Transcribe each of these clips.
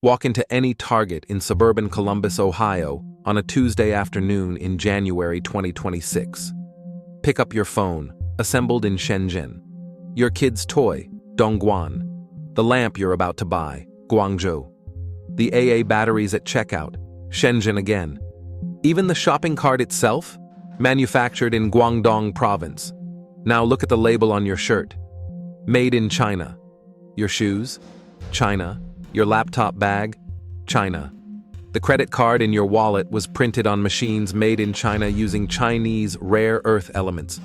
Walk into any Target in suburban Columbus, Ohio, on a Tuesday afternoon in January 2026. Pick up your phone, assembled in Shenzhen. Your kid's toy, Dongguan. The lamp you're about to buy, Guangzhou. The AA batteries at checkout, Shenzhen again. Even the shopping cart itself, manufactured in Guangdong province. Now look at the label on your shirt. Made in China. Your shoes? China. Your laptop bag? China. The credit card in your wallet was printed on machines made in China using Chinese rare earth elements.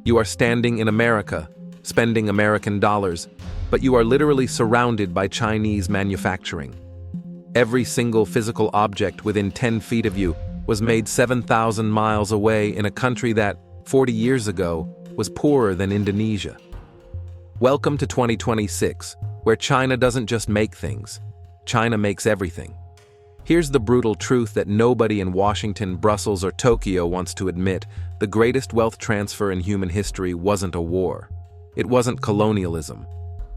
You are standing in America, spending American dollars, but you are literally surrounded by Chinese manufacturing. Every single physical object within 10 feet of you was made 7,000 miles away in a country that, 40 years ago, was poorer than Indonesia. Welcome to 2026, where China doesn't just make things. China makes everything. Here's the brutal truth that nobody in Washington, Brussels, or Tokyo wants to admit: the greatest wealth transfer in human history wasn't a war. It wasn't colonialism.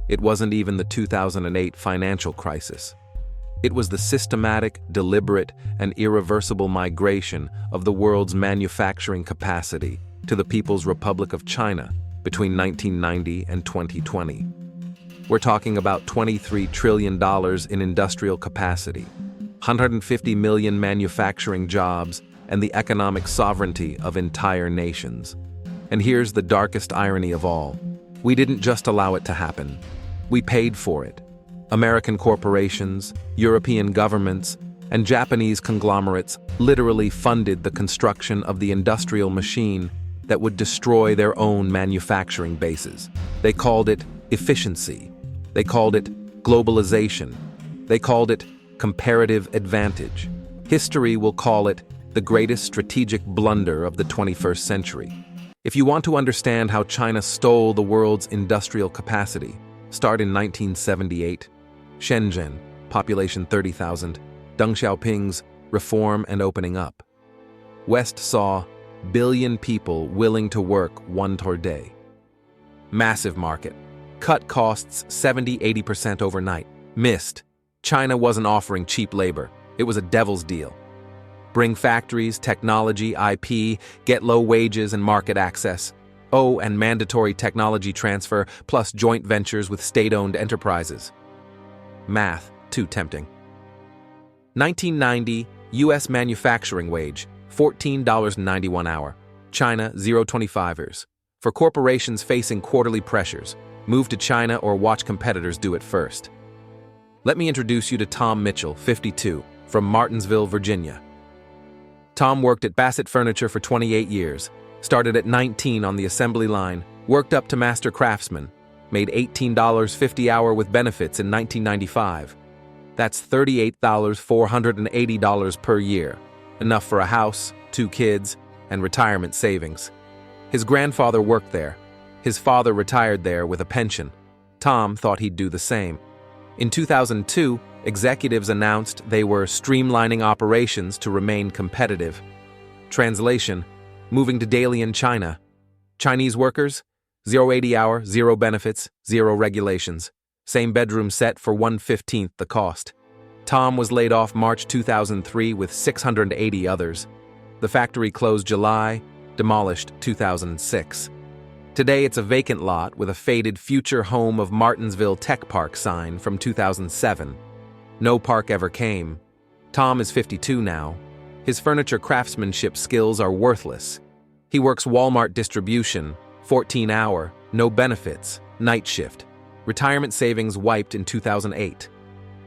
It wasn't even the 2008 financial crisis. It was the systematic, deliberate, and irreversible migration of the world's manufacturing capacity to the People's Republic of China between 1990 and 2020. We're talking about $23 trillion in industrial capacity, 150 million manufacturing jobs, and the economic sovereignty of entire nations. And here's the darkest irony of all. We didn't just allow it to happen. We paid for it. American corporations, European governments, and Japanese conglomerates literally funded the construction of the industrial machine that would destroy their own manufacturing bases. They called it efficiency. They called it globalization. They called it comparative advantage. History will call it the greatest strategic blunder of the 21st century. If you want to understand how China stole the world's industrial capacity, start in 1978. Shenzhen, population 30,000, Deng Xiaoping's reform and opening up. West saw billion people willing to work 1 hour a day. Massive market. Cut costs 70–80% overnight. Missed. China wasn't offering cheap labor. It was a devil's deal. Bring factories, technology, IP, get low wages and market access. Oh, and mandatory technology transfer, plus joint ventures with state-owned enterprises. Math, too tempting. 1990, U.S. manufacturing wage, $14.91 an hour. China, 0.25ers. For corporations facing quarterly pressures, move to China or watch competitors do it first. Let me introduce you to Tom Mitchell, 52, from Martinsville, Virginia. Tom worked at Bassett Furniture for 28 years, started at 19 on the assembly line, worked up to master craftsman, made $18.50 an hour with benefits in 1995. That's $38,480 per year, enough for a house, 2 kids, and retirement savings. His grandfather worked there. His father retired there with a pension. Tom thought he'd do the same. In 2002, executives announced they were streamlining operations to remain competitive. Translation: moving to daily in China. Chinese workers, 0.80 hour, 0 benefits, 0 regulations. Same bedroom set for 1/15 the cost. Tom was laid off March 2003 with 680 others. The factory closed July, demolished 2006. Today it's a vacant lot with a faded future home of Martinsville Tech Park sign from 2007. No park ever came. Tom is 52 now. His furniture craftsmanship skills are worthless. He works Walmart distribution, 14-hour, no benefits, night shift. Retirement savings wiped in 2008.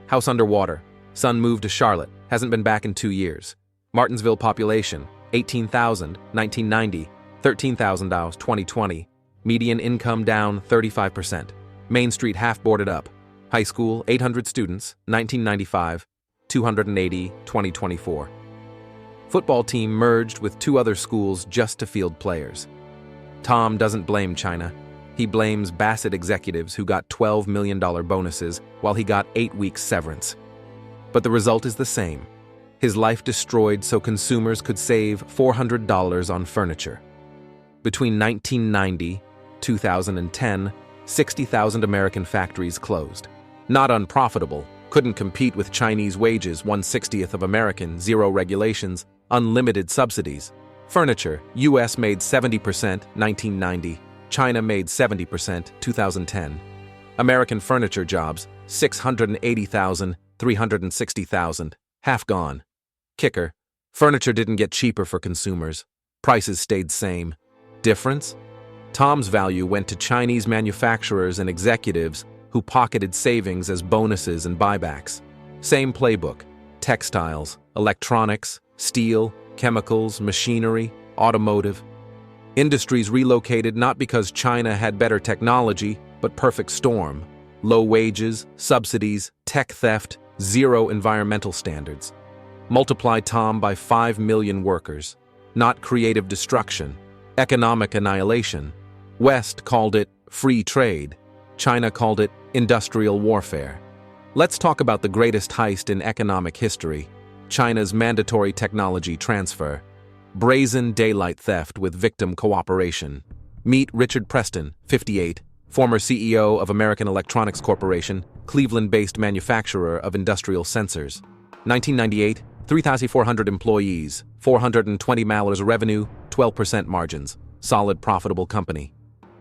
House underwater. Son moved to Charlotte, hasn't been back in 2 years. Martinsville population, 18,000, 1990, 13,000 2020. Median income down 35%. Main Street half boarded up. High school, 800 students, 1995, 280, 2024. Football team merged with 2 other schools just to field players. Tom doesn't blame China. He blames Bassett executives who got $12 million bonuses while he got 8 weeks severance. But the result is the same. His life destroyed so consumers could save $400 on furniture. Between 1990, 2010, 60,000 American factories closed. Not unprofitable, Couldn't compete with Chinese wages, 1/60th of American, zero regulations, unlimited subsidies. Furniture, US made 70%, 1990. China made 70%, 2010. American furniture jobs, 680,000, 360,000, half gone. Kicker, furniture didn't get cheaper for consumers. Prices stayed same. Difference? Tom's value went to Chinese manufacturers and executives who pocketed savings as bonuses and buybacks. Same playbook: textiles, electronics, steel, chemicals, machinery, automotive. Industries relocated not because China had better technology, but perfect storm. Low wages, subsidies, tech theft, zero environmental standards. Multiply Tom by 5 million workers. Not creative destruction, economic annihilation. West called it free trade. China called it industrial warfare. Let's talk about the greatest heist in economic history: China's mandatory technology transfer. Brazen daylight theft with victim cooperation. Meet Richard Preston, 58, former CEO of American Electronics Corporation, Cleveland-based manufacturer of industrial sensors. 1998, 3,400 employees, $420 million revenue, 12% margins. Solid, profitable company.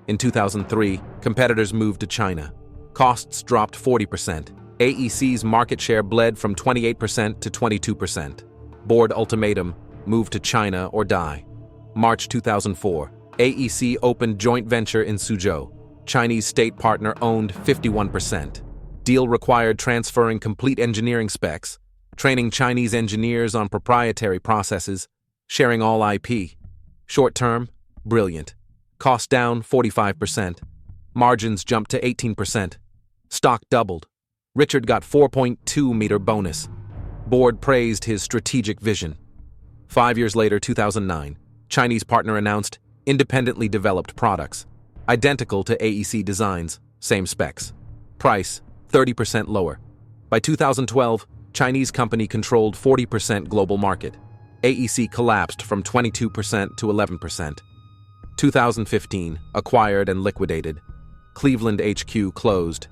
In 2003, competitors moved to China. Costs dropped 40%. AEC's market share bled from 28% to 22%. Board ultimatum: move to China or die. March 2004, AEC opened joint venture in Suzhou. Chinese state partner owned 51%. Deal required transferring complete engineering specs, training Chinese engineers on proprietary processes, sharing all IP. Short term, brilliant. Cost down 45%. Margins jumped to 18%. Stock doubled. Richard got 4.2 meter bonus. Board praised his strategic vision. 5 years later, 2009, Chinese partner announced independently developed products, identical to AEC designs, same specs. Price, 30% lower. By 2012, Chinese company controlled 40% global market. AEC collapsed from 22% to 11%. 2015, acquired and liquidated. Cleveland HQ closed.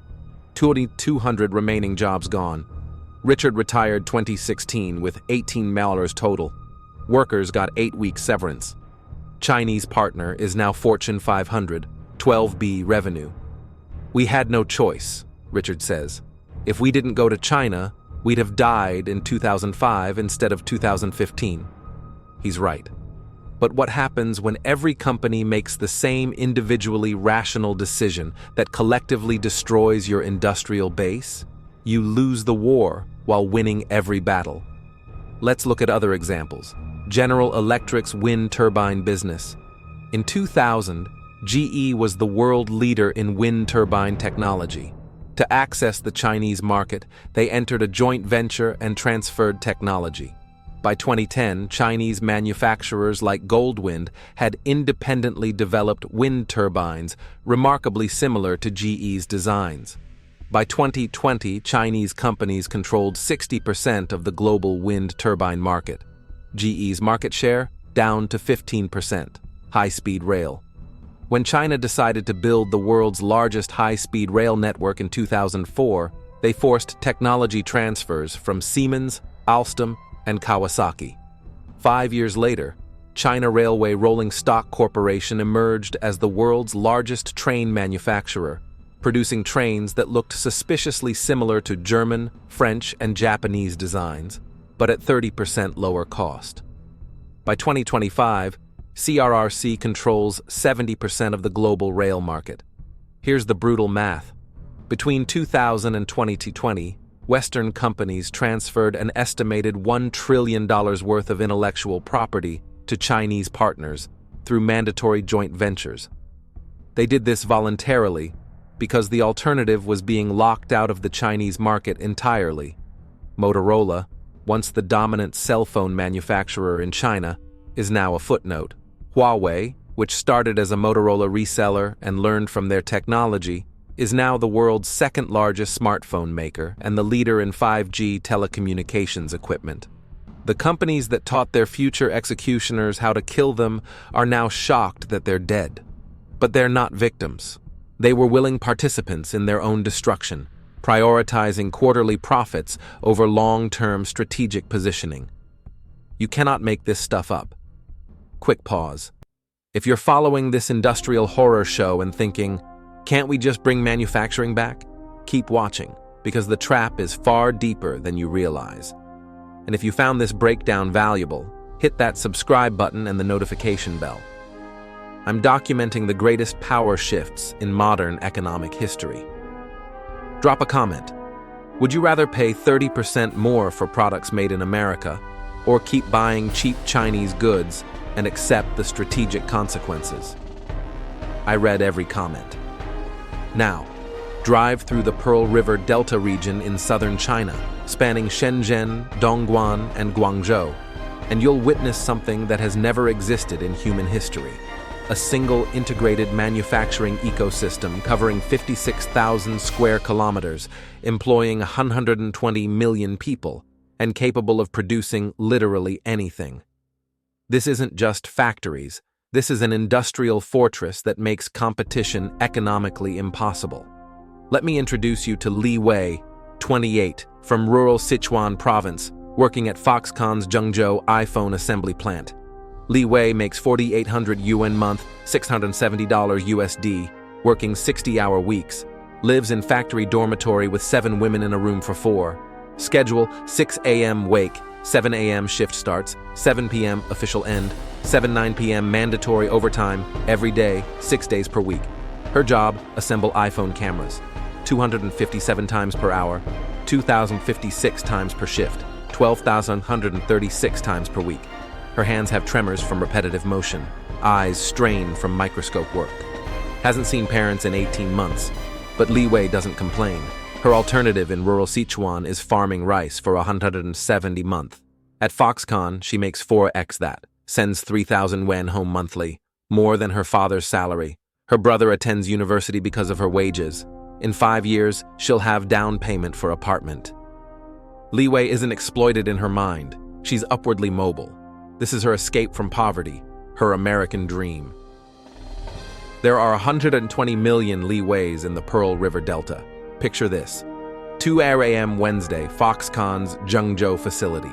2,200 remaining jobs gone. Richard retired 2016 with $18 million total. Workers got 8-week severance. Chinese partner is now Fortune 500, 12B revenue. We had no choice, Richard says. If we didn't go to China, we'd have died in 2005 instead of 2015. He's right. But what happens when every company makes the same individually rational decision that collectively destroys your industrial base? You lose the war while winning every battle. Let's look at other examples. General Electric's wind turbine business. In 2000, GE was the world leader in wind turbine technology. To access the Chinese market, they entered a joint venture and transferred technology. By 2010, Chinese manufacturers like Goldwind had independently developed wind turbines remarkably similar to GE's designs. By 2020, Chinese companies controlled 60% of the global wind turbine market. GE's market share down to 15%. High-speed rail. When China decided to build the world's largest high-speed rail network in 2004, they forced technology transfers from Siemens, Alstom, and Kawasaki. 5 years later, China Railway Rolling Stock Corporation emerged as the world's largest train manufacturer, producing trains that looked suspiciously similar to German, French, and Japanese designs, but at 30% lower cost. By 2025, CRRC controls 70% of the global rail market. Here's the brutal math. Between 2000 and 2020, Western companies transferred an estimated $1 trillion worth of intellectual property to Chinese partners through mandatory joint ventures. They did this voluntarily because the alternative was being locked out of the Chinese market entirely. Motorola, once the dominant cell phone manufacturer in China, is now a footnote. Huawei, which started as a Motorola reseller and learned from their technology, is now the world's second largest smartphone maker and the leader in 5G telecommunications equipment. The companies that taught their future executioners how to kill them are now shocked that they're dead. But they're not victims. They were willing participants in their own destruction. prioritizing quarterly profits over long-term strategic positioning. You cannot make this stuff up. Quick pause. If you're following this industrial horror show and thinking, can't we just bring manufacturing back? Keep watching, because the trap is far deeper than you realize. And if you found this breakdown valuable, hit that subscribe button and the notification bell. I'm documenting the greatest power shifts in modern economic history. Drop a comment. Would you rather pay 30% more for products made in America, or keep buying cheap Chinese goods and accept the strategic consequences? I read every comment. Now, drive through the Pearl River Delta region in southern China, spanning Shenzhen, Dongguan, and Guangzhou, and you'll witness something that has never existed in human history. A single integrated manufacturing ecosystem covering 56,000 square kilometers, employing 120 million people, and capable of producing literally anything. This isn't just factories. This is an industrial fortress that makes competition economically impossible. Let me introduce you to Li Wei, 28, from rural Sichuan province, working at Foxconn's Zhengzhou iPhone assembly plant. Li Wei makes 4,800 yuan month, $670 USD, working 60-hour weeks, lives in factory dormitory with 7 women in a room for 4. Schedule: 6 a.m. wake, 7 a.m. shift starts, 7 p.m. official end, 7-9 p.m. mandatory overtime, every day, 6 days per week. Her job: assemble iPhone cameras. 257 times per hour, 2,056 times per shift, 12,136 times per week. Her hands have tremors from repetitive motion, eyes strain from microscope work. Hasn't seen parents in 18 months, but Li Wei doesn't complain. Her alternative in rural Sichuan is farming rice for 170 a month. At Foxconn, she makes 4x that, sends 3,000 yuan home monthly, more than her father's salary. Her brother attends university because of her wages. In 5 years, she'll have down payment for apartment. Li Wei isn't exploited in her mind. She's upwardly mobile. This is her escape from poverty, her American dream. There are 120 million Li Weis in the Pearl River Delta. Picture this. 2 a.m. Wednesday, Foxconn's Zhengzhou facility.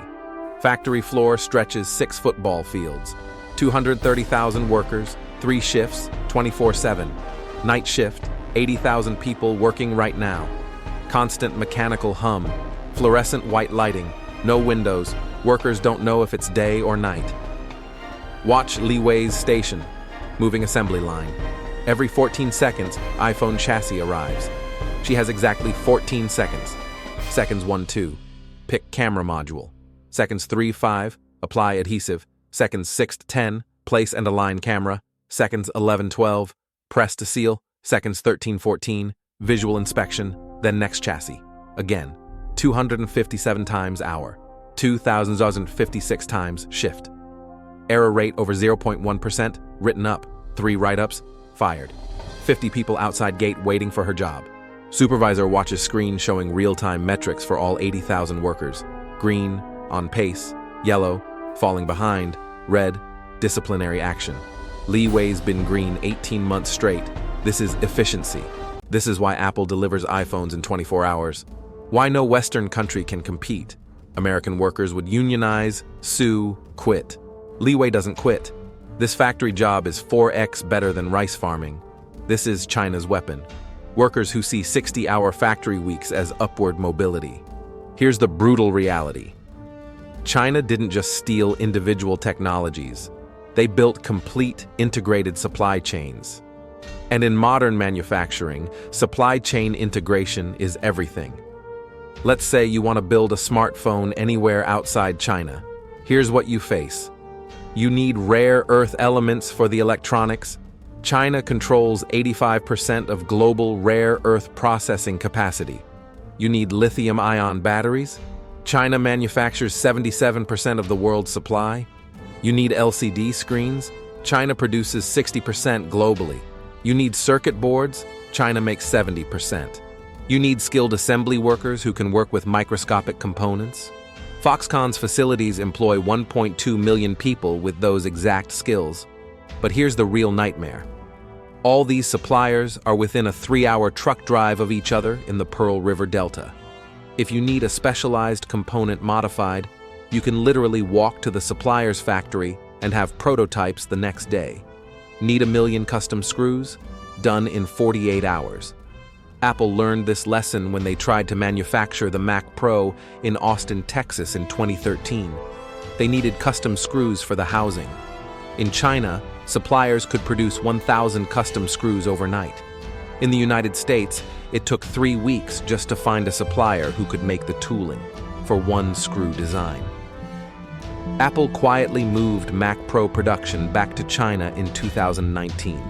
Factory floor stretches 6 football fields. 230,000 workers, 3 shifts, 24/7. Night shift, 80,000 people working right now. Constant mechanical hum, fluorescent white lighting, no windows. Workers don't know if it's day or night. Watch Li Wei's station, moving assembly line. Every 14 seconds, iPhone chassis arrives. She has exactly 14 seconds. Seconds 1-2, pick camera module. Seconds 3-5, apply adhesive. Seconds 6-10, place and align camera. Seconds 11-12, press to seal. Seconds 13-14, visual inspection, then next chassis. Again, 257 times hour, 2,056 times shift. Error rate over 0.1%, written up, 3 write-ups, fired. 50 people outside gate waiting for her job. Supervisor watches screen showing real-time metrics for all 80,000 workers. Green, on pace, yellow, falling behind, red, disciplinary action. Li Wei's been green 18 months straight. This is efficiency. This is why Apple delivers iPhones in 24 hours. Why no Western country can compete. American workers would unionize, sue, quit. Li Wei doesn't quit. This factory job is 4x better than rice farming. This is China's weapon. Workers who see 60-hour factory weeks as upward mobility. Here's the brutal reality. China didn't just steal individual technologies. They built complete, integrated supply chains. And in modern manufacturing, supply chain integration is everything. Let's say you want to build a smartphone anywhere outside China. Here's what you face. You need rare earth elements for the electronics. China controls 85% of global rare earth processing capacity. You need lithium-ion batteries. China manufactures 77% of the world's supply. You need LCD screens. China produces 60% globally. You need circuit boards. China makes 70%. You need skilled assembly workers who can work with microscopic components. Foxconn's facilities employ 1.2 million people with those exact skills. But here's the real nightmare. All these suppliers are within a 3-hour truck drive of each other in the Pearl River Delta. If you need a specialized component modified, you can literally walk to the supplier's factory and have prototypes the next day. Need 1,000,000 custom screws? Done in 48 hours. Apple learned this lesson when they tried to manufacture the Mac Pro in Austin, Texas in 2013. They needed custom screws for the housing. In China, suppliers could produce 1,000 custom screws overnight. In the United States, it took 3 weeks just to find a supplier who could make the tooling for one screw design. Apple quietly moved Mac Pro production back to China in 2019.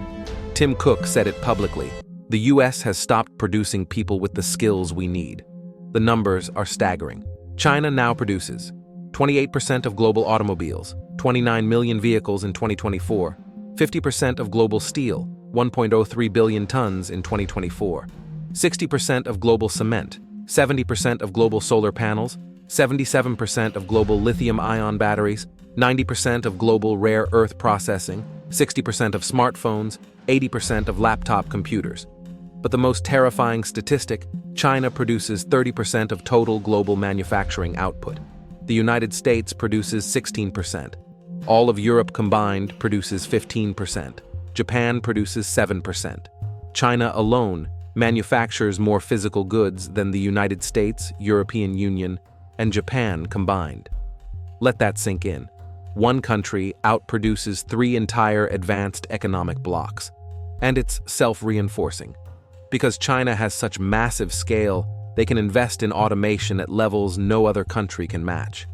Tim Cook said it publicly, "The US has stopped producing people with the skills we need." The numbers are staggering. China now produces 28% of global automobiles, 29 million vehicles in 2024, 50% of global steel, 1.03 billion tons in 2024, 60% of global cement, 70% of global solar panels, 77% of global lithium-ion batteries, 90% of global rare earth processing, 60% of smartphones, 80% of laptop computers. But the most terrifying statistic, China produces 30% of total global manufacturing output. The United States produces 16%. All of Europe combined produces 15%. Japan produces 7%. China alone manufactures more physical goods than the United States, European Union, and Japan combined. Let that sink in. One country outproduces 3 entire advanced economic blocks. And it's self-reinforcing. Because China has such massive scale, they can invest in automation at levels no other country can match.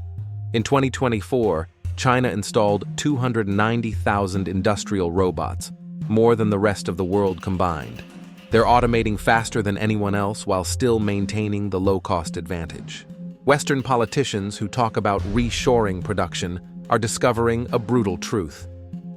In 2024, China installed 290,000 industrial robots, more than the rest of the world combined. They're automating faster than anyone else while still maintaining the low-cost advantage. Western politicians who talk about reshoring production are discovering a brutal truth.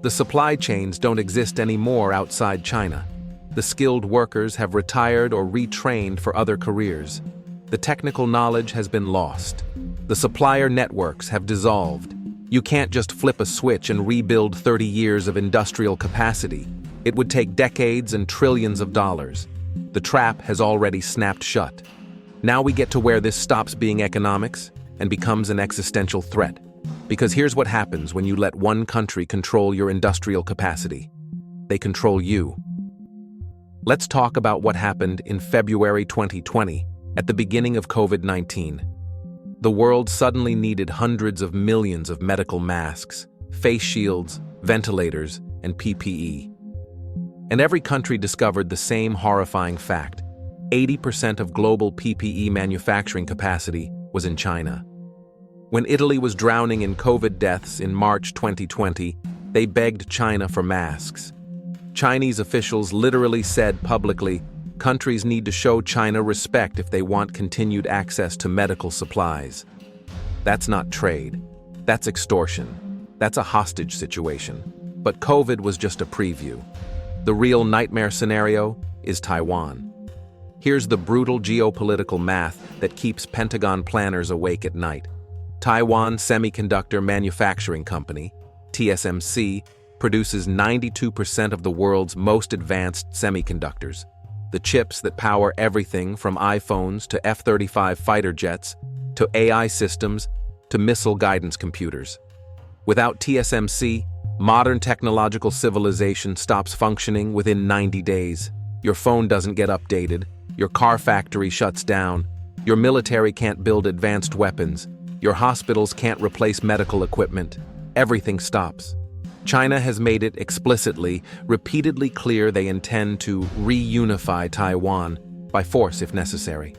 The supply chains don't exist anymore outside China. The skilled workers have retired or retrained for other careers. The technical knowledge has been lost. The supplier networks have dissolved. You can't just flip a switch and rebuild 30 years of industrial capacity. It would take decades and trillions of dollars. The trap has already snapped shut. Now we get to where this stops being economics and becomes an existential threat. Because here's what happens when you let one country control your industrial capacity. They control you. Let's talk about what happened in February 2020, at the beginning of COVID-19. The world suddenly needed hundreds of millions of medical masks, face shields, ventilators, and PPE. And every country discovered the same horrifying fact. 80% of global PPE manufacturing capacity was in China. When Italy was drowning in COVID deaths in March 2020, they begged China for masks. Chinese officials literally said publicly, countries need to show China respect if they want continued access to medical supplies. That's not trade. That's extortion. That's a hostage situation. But COVID was just a preview. The real nightmare scenario is Taiwan. Here's the brutal geopolitical math that keeps Pentagon planners awake at night. Taiwan Semiconductor Manufacturing Company, TSMC, produces 92% of the world's most advanced semiconductors, the chips that power everything from iPhones to F-35 fighter jets, to AI systems, to missile guidance computers. Without TSMC, modern technological civilization stops functioning within 90 days. Your phone doesn't get updated, your car factory shuts down, your military can't build advanced weapons, your hospitals can't replace medical equipment. Everything stops. China has made it explicitly, repeatedly clear they intend to reunify Taiwan by force if necessary.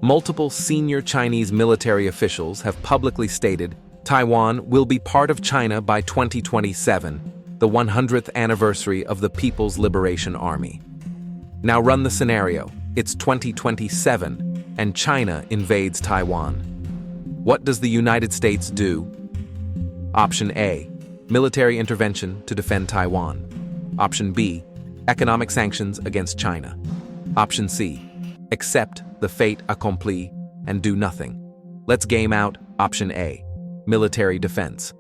Multiple senior Chinese military officials have publicly stated Taiwan will be part of China by 2027, the 100th anniversary of the People's Liberation Army. Now run the scenario. It's 2027, and China invades Taiwan. What does the United States do? Option A, military intervention to defend Taiwan. Option B, economic sanctions against China. Option C, accept the fait accompli and do nothing. Let's game out Option A, military defense.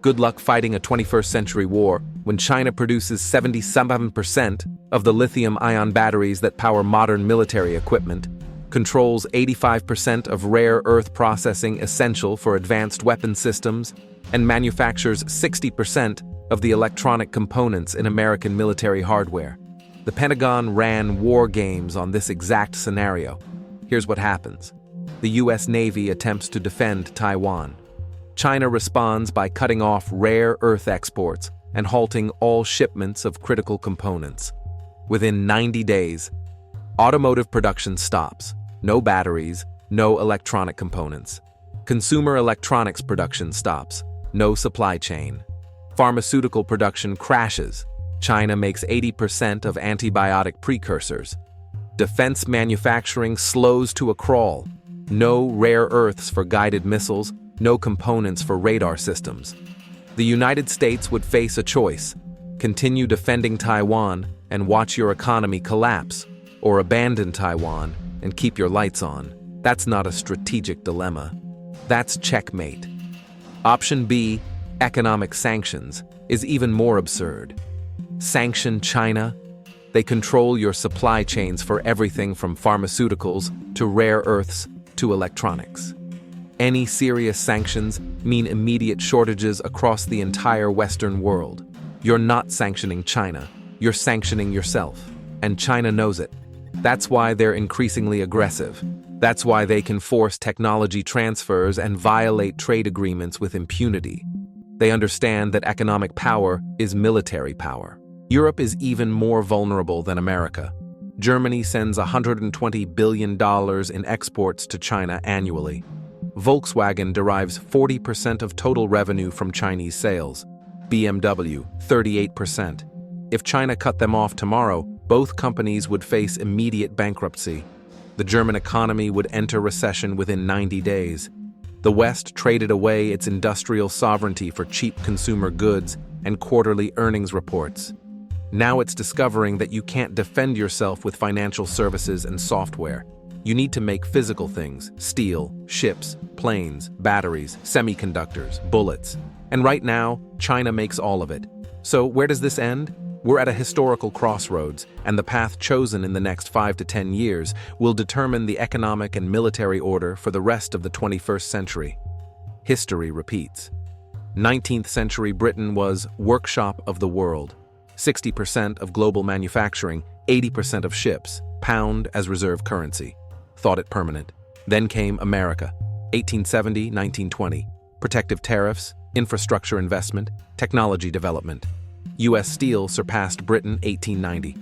Good luck fighting a 21st century war when China produces 77% of the lithium-ion batteries that power modern military equipment, controls 85% of rare earth processing essential for advanced weapon systems, and manufactures 60% of the electronic components in American military hardware. The Pentagon ran war games on this exact scenario. Here's what happens. The U.S. Navy attempts to defend Taiwan. China responds by cutting off rare earth exports and halting all shipments of critical components. Within 90 days, automotive production stops. No batteries, no electronic components. Consumer electronics production stops. No supply chain. Pharmaceutical production crashes. China makes 80% of antibiotic precursors. Defense manufacturing slows to a crawl. No rare earths for guided missiles, no components for radar systems. The United States would face a choice: continue defending Taiwan and watch your economy collapse, or abandon Taiwan and keep your lights on. That's not a strategic dilemma. That's checkmate. Option B, economic sanctions, is even more absurd. Sanction China? They control your supply chains for everything from pharmaceuticals to rare earths to electronics. Any serious sanctions mean immediate shortages across the entire Western world. You're not sanctioning China, you're sanctioning yourself. And China knows it. That's why they're increasingly aggressive. That's why they can force technology transfers and violate trade agreements with impunity. They understand that economic power is military power. Europe is even more vulnerable than America. Germany sends $120 billion in exports to China annually. Volkswagen derives 40% of total revenue from Chinese sales. BMW, 38%. If China cut them off tomorrow, both companies would face immediate bankruptcy. The German economy would enter recession within 90 days. The West traded away its industrial sovereignty for cheap consumer goods and quarterly earnings reports. Now it's discovering that you can't defend yourself with financial services and software. You need to make physical things: steel, ships, planes, batteries, semiconductors, bullets. And right now, China makes all of it. So where does this end? We're at a historical crossroads, and the path chosen in the next 5 to 10 years will determine the economic and military order for the rest of the 21st century. History repeats. 19th century Britain was workshop of the world. 60% of global manufacturing, 80% of ships, pound as reserve currency. Thought it permanent. Then came America, 1870, 1920. Protective tariffs, infrastructure investment, technology development. U.S. Steel surpassed Britain 1890.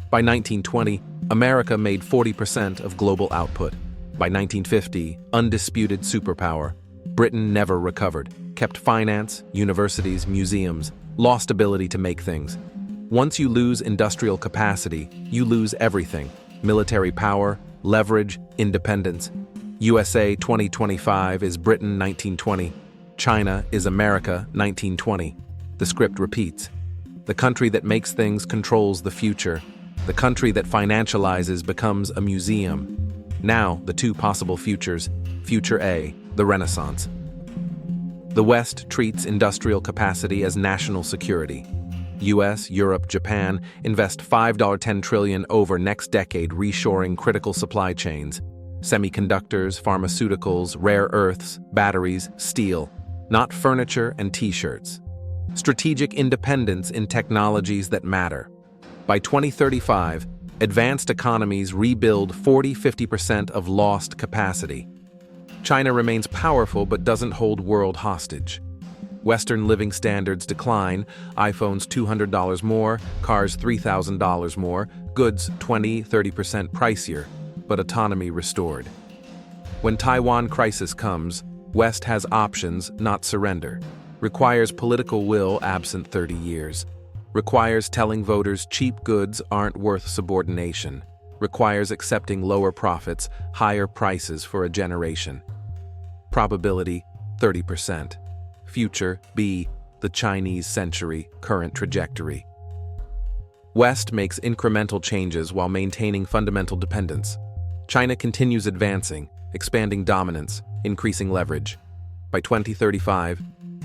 By 1920, America made 40% of global output. By 1950, undisputed superpower. Britain never recovered, kept finance, universities, museums, lost ability to make things. Once you lose industrial capacity, you lose everything: military power, leverage, independence. USA 2025 is Britain 1920. China is America 1920. The script repeats. The country that makes things controls the future. The country that financializes becomes a museum. Now, the two possible futures. Future A, the Renaissance. The West treats industrial capacity as national security. US, Europe, Japan invest $5.10 trillion over next decade reshoring critical supply chains. Semiconductors, pharmaceuticals, rare earths, batteries, steel. Not furniture and t-shirts. Strategic independence in technologies that matter. By 2035, advanced economies rebuild 40–50% of lost capacity. China remains powerful but doesn't hold world hostage. Western living standards decline, iPhones $200 more, cars $3,000 more, goods 20–30% pricier, but autonomy restored. When Taiwan crisis comes, West has options, not surrender. Requires political will absent 30 years. Requires telling voters cheap goods aren't worth subordination. Requires accepting lower profits, higher prices for a generation. Probability 30%. Future B, the Chinese century, current trajectory. West makes incremental changes while maintaining fundamental dependence. China continues advancing, expanding dominance, increasing leverage. By 2035,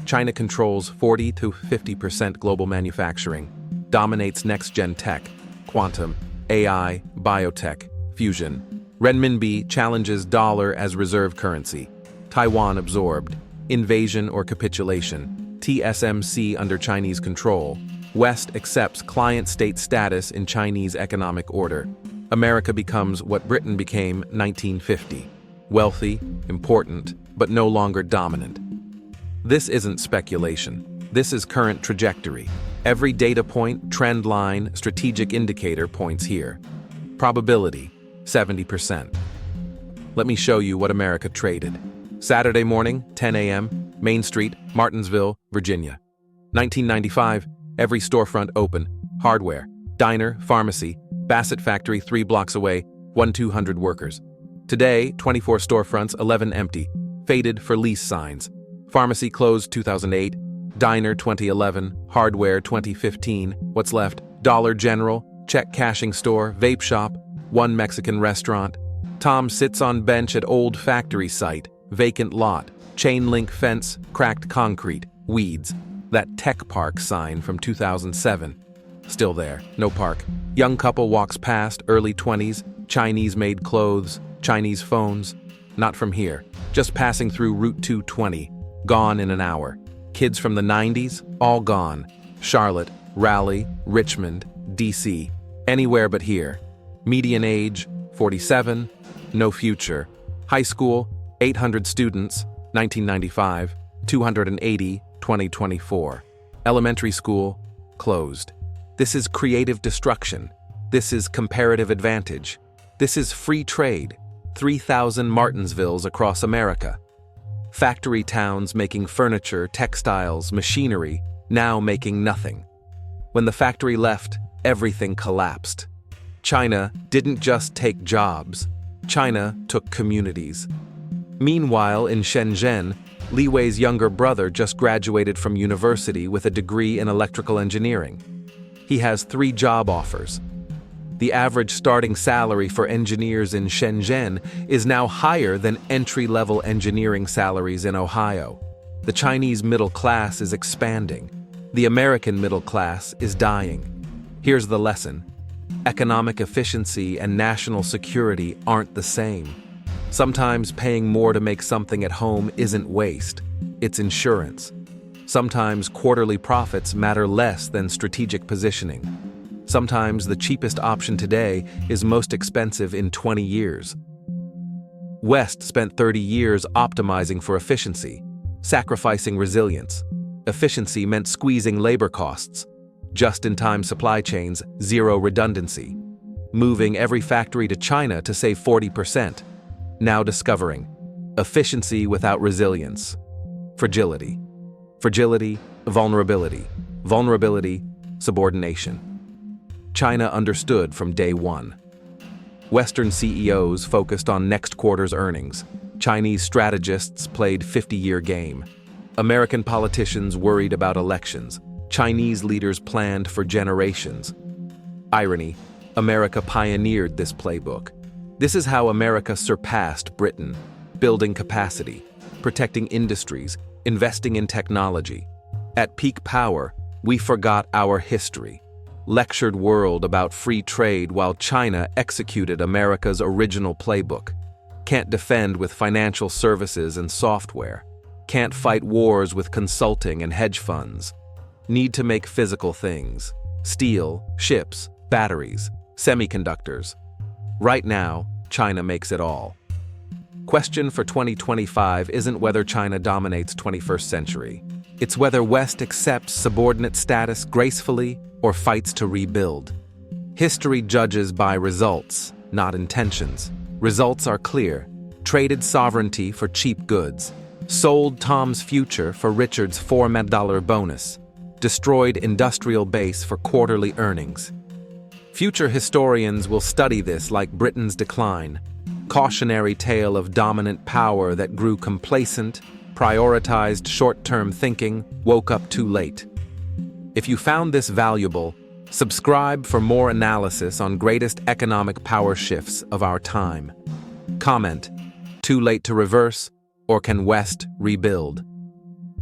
China controls 40 to 50% global manufacturing, dominates next-gen tech, quantum, AI, biotech, fusion. Renminbi challenges dollar as reserve currency. Taiwan absorbed. Invasion or capitulation. TSMC under Chinese control. West accepts client state status in Chinese economic order. America becomes what Britain became 1950. Wealthy, important, but no longer dominant. This isn't speculation. This is current trajectory. Every data point, trend line, strategic indicator points here. Probability, 70%. Let me show you what America traded. Saturday morning, 10 a.m., Main Street, Martinsville, Virginia. 1995, every storefront open. Hardware, diner, pharmacy, Bassett factory 3 blocks away, 200 workers. Today, 24 storefronts, 11 empty, faded for lease signs. Pharmacy closed 2008, diner 2011, hardware 2015, what's left? Dollar General, check cashing store, vape shop, one Mexican restaurant. Tom sits on bench at old factory site, vacant lot, chain link fence, cracked concrete, weeds. That tech park sign from 2007. Still there, no park. Young couple walks past, early 20s, Chinese-made clothes, Chinese phones. Not from here, just passing through Route 220. Gone in an hour. Kids from the 90s, all gone. Charlotte, Raleigh, Richmond, DC. Anywhere but here. Median age, 47. No future. High school, 800 students, 1995. 280, 2024. Elementary school, closed. This is creative destruction. This is comparative advantage. This is free trade. 3,000 Martinsvilles across America. Factory towns making furniture, textiles, machinery, now making nothing. When the factory left, everything collapsed. China didn't just take jobs. China took communities. Meanwhile, in Shenzhen, Li Wei's younger brother just graduated from university with a degree in electrical engineering. He has 3 job offers. The average starting salary for engineers in Shenzhen is now higher than entry-level engineering salaries in Ohio. The Chinese middle class is expanding. The American middle class is dying. Here's the lesson. Economic efficiency and national security aren't the same. Sometimes paying more to make something at home isn't waste, it's insurance. Sometimes quarterly profits matter less than strategic positioning. Sometimes the cheapest option today is most expensive in 20 years. West spent 30 years optimizing for efficiency, sacrificing resilience. Efficiency meant squeezing labor costs, just-in-time supply chains, zero redundancy, moving every factory to China to save 40%. Now discovering efficiency without resilience. Fragility. Fragility, vulnerability. Vulnerability, subordination. China understood from day one. Western CEOs focused on next quarter's earnings. Chinese strategists played 50-year game. American politicians worried about elections. Chinese leaders planned for generations. Irony, America pioneered this playbook. This is how America surpassed Britain, building capacity, protecting industries, investing in technology. At peak power, we forgot our history, lectured world about free trade while China executed America's original playbook. Can't defend with financial services and software. Can't fight wars with consulting and hedge funds. Need to make physical things. Steel, ships, batteries, semiconductors. Right now, China makes it all. Question for 2025 isn't whether China dominates 21st century. It's whether West accepts subordinate status gracefully or fights to rebuild. History judges by results, not intentions. Results are clear. Traded sovereignty for cheap goods. Sold Tom's future for Richard's $4 million bonus. Destroyed industrial base for quarterly earnings. Future historians will study this like Britain's decline. Cautionary tale of dominant power that grew complacent, prioritized short-term thinking, woke up too late. If you found this valuable, subscribe for more analysis on greatest economic power shifts of our time. Comment, too late to reverse, or can West rebuild?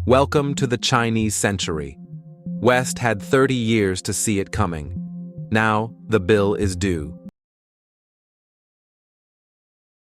Welcome to the Chinese century. West had 30 years to see it coming. Now, the bill is due.